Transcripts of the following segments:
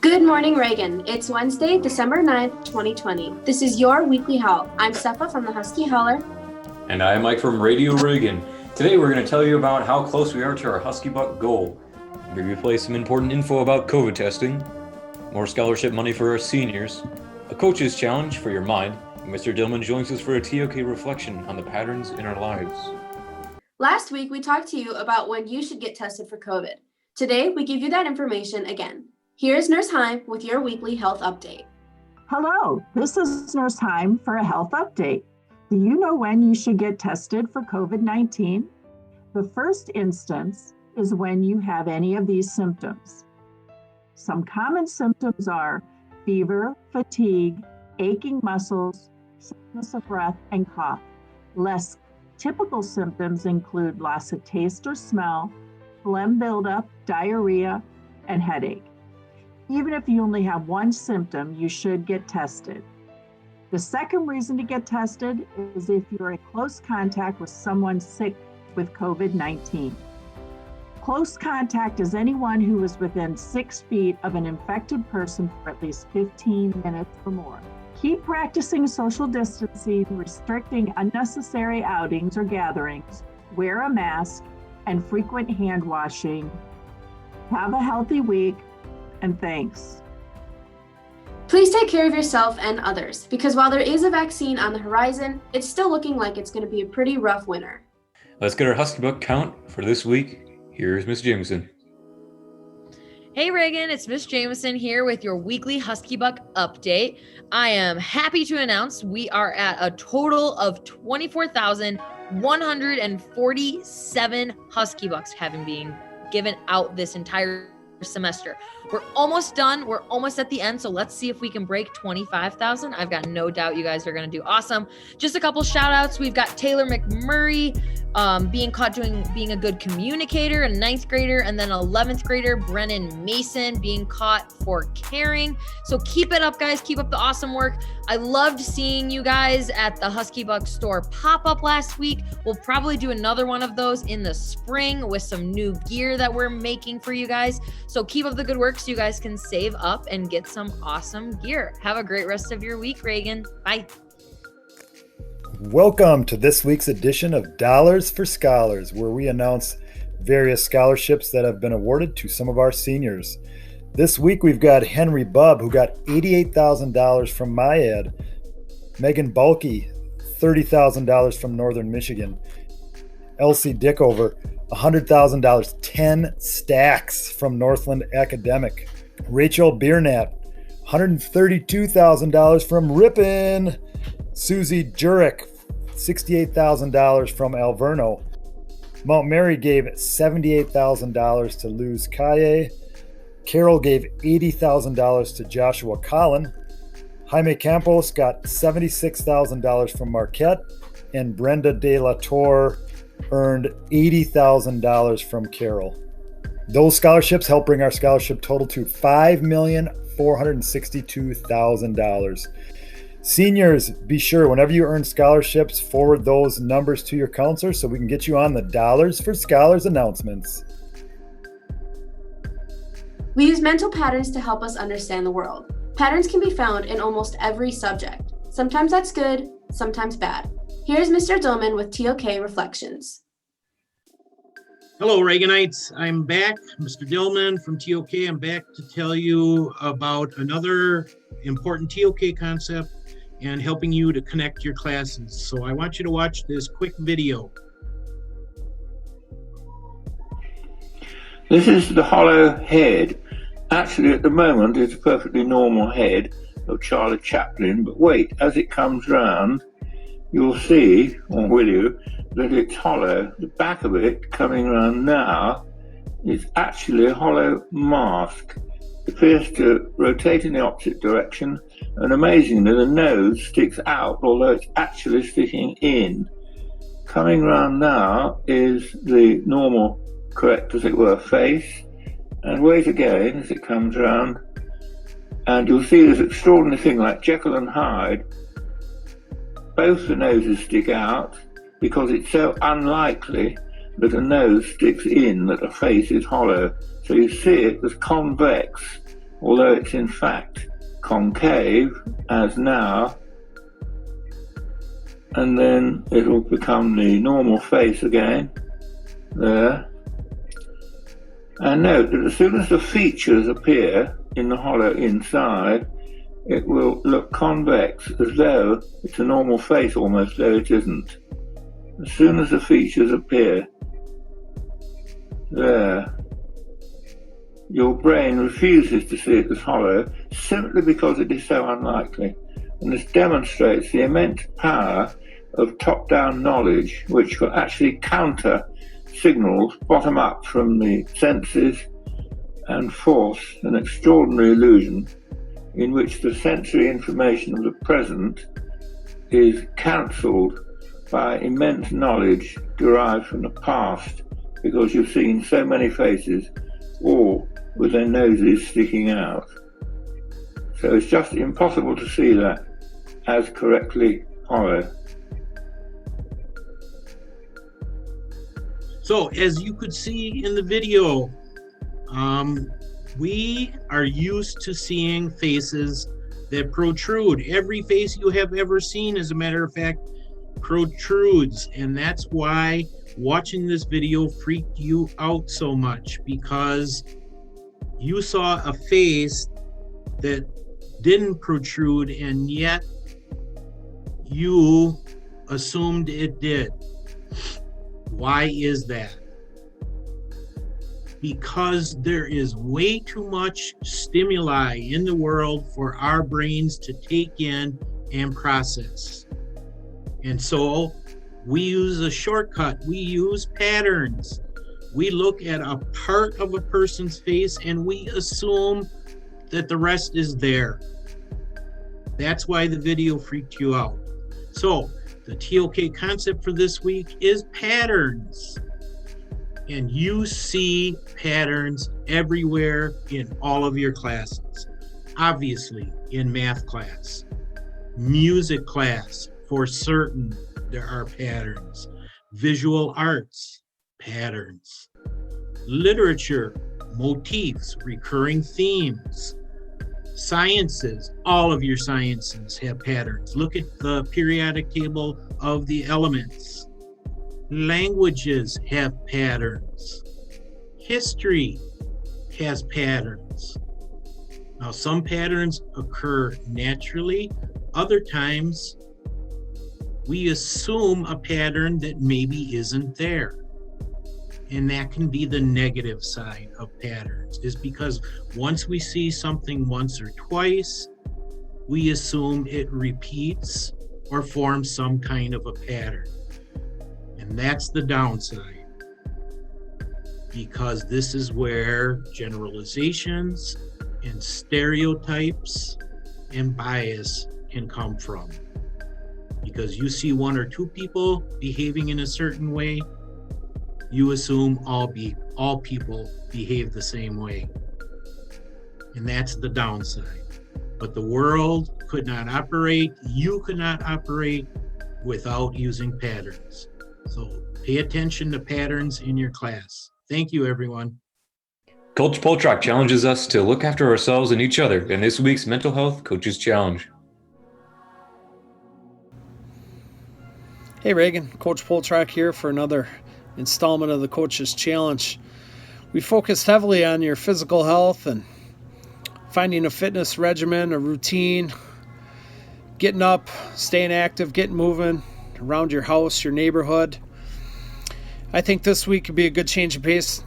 Good morning, Reagan. It's Wednesday, December 9th, 2020. This is your weekly Howl. I'm Stefa from the Husky Howler. And I'm Mike from Radio Reagan. Today we're going to tell you about how close we are to our Husky Buck Goal. We're going to play some important info about COVID testing, more scholarship money for our seniors, a coach's challenge for your mind, and Mr. Dillman joins us for a TOK reflection on the patterns in our lives. Last week, we talked to you about when you should get tested for COVID. Today, we give you that information again. Here's Nurse Heim with your weekly health update. Hello, this is Nurse Heim for a health update. Do you know when you should get tested for COVID-19? The first instance is when you have any of these symptoms. Some common symptoms are fever, fatigue, aching muscles, shortness of breath, and cough. Less typical symptoms include loss of taste or smell, phlegm buildup, diarrhea, and headache. Even if you only have one symptom, you should get tested. The second reason to get tested is if you're in close contact with someone sick with COVID-19. Close contact is anyone who is within 6 feet of an infected person for at least 15 minutes or more. Keep practicing social distancing, restricting unnecessary outings or gatherings, wear a mask, and frequent hand washing. Have a healthy week, and thanks. Please take care of yourself and others, because while there is a vaccine on the horizon, it's still looking like it's going to be a pretty rough winter. Let's get our Husky Buck count for this week. Here's Miss Jameson. Hey Reagan, it's Miss Jameson here with your weekly Husky Buck update. I am happy to announce we are at a total of 24,147 Husky Bucks having been given out this entire semester. We're almost done. We're almost at the end. So let's see if we can break 25,000. I've got no doubt you guys are going to do awesome. Just a couple shout outs. We've got Taylor McMurray being caught being a good communicator, a 9th grader, and then 11th grader Brennan Mason being caught for caring. So keep it up, guys. Keep up the awesome work. I loved seeing you guys at the Husky Buck store pop-up last week. We'll probably do another one of those in the spring with some new gear that we're making for you guys. So keep up the good work so you guys can save up and get some awesome gear. Have a great rest of your week, Reagan. Bye. Welcome to this week's edition of Dollars for Scholars, where we announce various scholarships that have been awarded to some of our seniors. This week we've got Henry Bubb, who got $88,000 from MyEd, Megan Bulkey, $30,000 from Northern Michigan, Elsie Dickover, $100,000, 10 stacks from Northland Academic, Rachel Biernat, $132,000 from Ripon, Susie Jurek, $68,000 from Alverno. Mount Mary gave $78,000 to Luz Kaye. Carroll gave $80,000 to Joshua Collin. Jaime Campos got $76,000 from Marquette. And Brenda De La Torre earned $80,000 from Carroll. Those scholarships help bring our scholarship total to $5,462,000. Seniors, be sure whenever you earn scholarships, forward those numbers to your counselor so we can get you on the Dollars for Scholars announcements. We use mental patterns to help us understand the world. Patterns can be found in almost every subject. Sometimes that's good, sometimes bad. Here's Mr. Dillman with TOK Reflections. Hello, Reaganites. I'm back, Mr. Dillman from TOK. I'm back to tell you about another important TOK concept and helping you to connect your classes. So I want you to watch this quick video. This is the hollow head. Actually, at the moment, it's a perfectly normal head of Charlie Chaplin. But wait, as it comes round, you'll see, or will you, that it's hollow. The back of it, coming around now, is actually a hollow mask. It appears to rotate in the opposite direction, and amazingly, the nose sticks out, although it's actually sticking in. Coming round now is the normal, correct, as it were, face. And wait again as it comes round, and you'll see this extraordinary thing like Jekyll and Hyde. Both the noses stick out because it's so unlikely that a nose sticks in that a face is hollow. So you see it as convex although it's in fact concave as now, and then it'll become the normal face again there. And note that as soon as the features appear in the hollow inside, it will look convex, as though it's a normal face almost, though it isn't. As soon as the features appear there, your brain refuses to see it as hollow simply because it is so unlikely. And this demonstrates the immense power of top-down knowledge, which will actually counter signals bottom up from the senses and force an extraordinary illusion in which the sensory information of the present is cancelled by immense knowledge derived from the past, because you've seen so many faces, all with their noses sticking out. So it's just impossible to see that as correctly hollow. So as you could see in the video, we are used to seeing faces that protrude. Every face you have ever seen, as a matter of fact, protrudes. And that's why watching this video freaked you out so much, because you saw a face that didn't protrude and yet you assumed it did. Why is that? Because there is way too much stimuli in the world for our brains to take in and process. And so we use a shortcut. We use patterns. We look at a part of a person's face and we assume that the rest is there. That's why the video freaked you out. So the TOK concept for this week is patterns. And you see patterns everywhere in all of your classes. Obviously, in math class, music class, for certain, there are patterns. Visual arts, patterns. Literature, motifs, recurring themes. Sciences, all of your sciences have patterns. Look at the periodic table of the elements. Languages have patterns. History has patterns. Now, some patterns occur naturally. Other times, we assume a pattern that maybe isn't there. And that can be the negative side of patterns, is because once we see something once or twice, we assume it repeats or forms some kind of a pattern. And that's the downside, because this is where generalizations and stereotypes and bias can come from. Because you see one or two people behaving in a certain way, you assume all people behave the same way. And that's the downside. But the world could not operate, you could not operate without using patterns. So pay attention to patterns in your class. Thank you, everyone. Coach Poltrock challenges us to look after ourselves and each other in this week's Mental Health Coaches Challenge. Hey Reagan, Coach Poltrock here for another installment of the Coaches Challenge. We focused heavily on your physical health and finding a fitness regimen, a routine, getting up, staying active, getting moving around your house, your neighborhood. I think this week could be a good change of pace,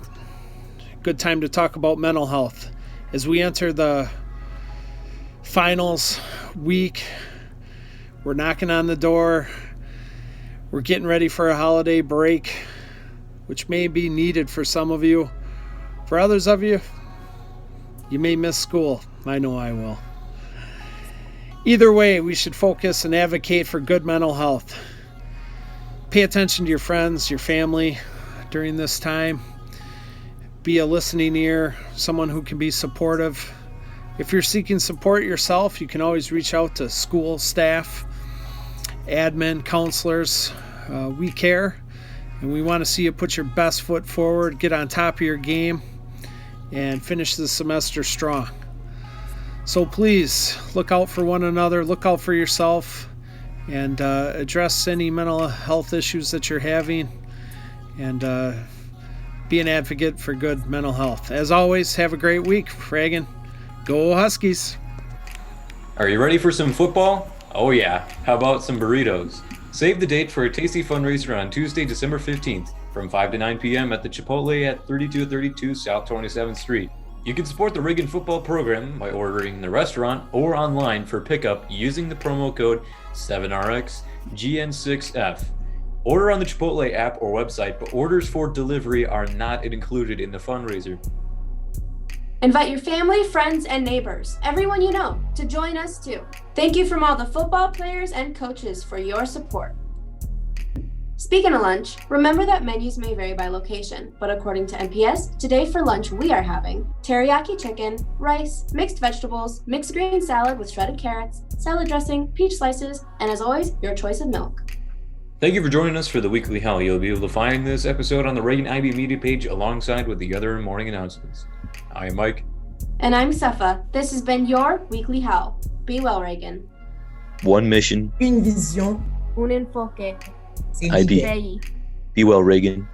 good time to talk about mental health. As we enter the finals week, we're knocking on the door, we're getting ready for a holiday break, which may be needed for some of you. For others of you, you may miss school. I know I will. Either way, we should focus and advocate for good mental health. Pay attention to your friends, your family during this time. Be a listening ear, someone who can be supportive. If you're seeking support yourself, you can always reach out to school staff, admin, counselors. We care, and we want to see you put your best foot forward, get on top of your game, and finish the semester strong. So please look out for one another, look out for yourself, and address any mental health issues that you're having, and be an advocate for good mental health. As always, have a great week. Reagan, go Huskies. Are you ready for some football? Oh yeah, how about some burritos? Save the date for a tasty fundraiser on Tuesday, December 15th from 5 to 9 p.m. at the Chipotle at 3232 South 27th Street. You can support the Reagan football program by ordering in the restaurant or online for pickup using the promo code 7RXGN6F. Order on the Chipotle app or website, but orders for delivery are not included in the fundraiser. Invite your family, friends, and neighbors, everyone you know, to join us too. Thank you from all the football players and coaches for your support. Speaking of lunch, remember that menus may vary by location, but according to NPS, today for lunch we are having teriyaki chicken, rice, mixed vegetables, mixed green salad with shredded carrots, salad dressing, peach slices, and as always, your choice of milk. Thank you for joining us for the Weekly Howl. You'll be able to find this episode on the Reagan IB media page alongside with the other morning announcements. I am Mike. And I'm Safa. This has been your Weekly Howl. Be well, Reagan. One mission. Une vision. Un enfoque. C'est IB. l'idée. Be well, Reagan.